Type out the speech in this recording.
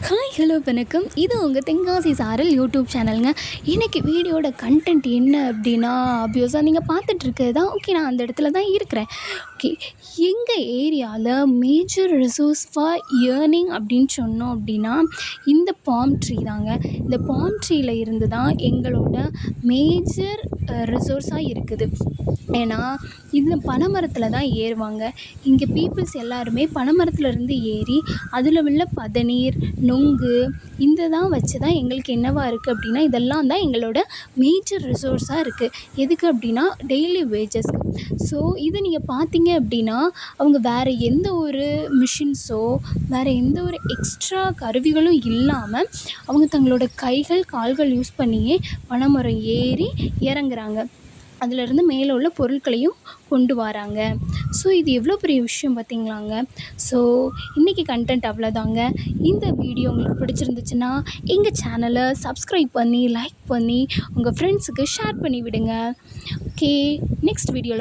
Hi hello வணக்கம். இது உங்கள் தென்காசி சாரல் யூடியூப் சேனலுங்க. இன்றைக்கி வீடியோட கண்டென்ட் என்ன அப்படின்னா, ஆப்வியஸாக நீங்கள் பார்த்துட்ருக்கிறது தான். ஓகே, நான் அந்த இடத்துல தான் இருக்கிறேன். ஓகே, எங்கள் ஏரியாவில் மேஜர் ரிசோர்ஸ் ஃபார் ஏர்னிங் அப்படின்னு சொன்னோம் அப்படின்னா இந்த பாம் ட்ரீ தாங்க. இந்த பாம் ட்ரீயில் இருந்து தான் எங்களோட மேஜர் ரிசோர்ஸாக இருக்குது. ஏன்னா இந்த பனைமரத்தில் தான் ஏறுவாங்க. இங்கே பீப்புள்ஸ் எல்லாருமே பனைமரத்துலேருந்து ஏறி அதில் உள்ள பதநீர், நுங்கு இந்த தான் வச்சு தான் எங்களுக்கு என்னவா இருக்குது அப்படின்னா, இதெல்லாம் தான் எங்களோட மேஜர் ரிசோர்ஸாக இருக்குது. எதுக்கு அப்படின்னா டெய்லி வேஜஸ்க்கு. ஸோ இதை நீங்கள் பார்த்தீங்க அப்படின்னா, அவங்க வேறு எந்த ஒரு மிஷின்ஸோ வேறு எந்த ஒரு எக்ஸ்ட்ரா கருவிகளும் இல்லாமல் அவங்க தங்களோட கைகள் கால்கள் யூஸ் பண்ணியே பனைமரம் ஏறி இறங்குறாங்க. அதிலிருந்து மேலே உள்ள பொருட்களையும் கொண்டு வராங்க. ஸோ இது எவ்வளோ பெரிய விஷயம் பார்த்தீங்களாங்க. ஸோ இன்றைக்கி கண்டென்ட் அவ்வளோதாங்க. இந்த வீடியோ உங்களுக்கு பிடிச்சிருந்துச்சுன்னா எங்கள் சேனலை சப்ஸ்கிரைப் பண்ணி லைக் பண்ணி உங்கள் ஃப்ரெண்ட்ஸுக்கு ஷேர் பண்ணி விடுங்க. ஓகே, நெக்ஸ்ட் வீடியோவில்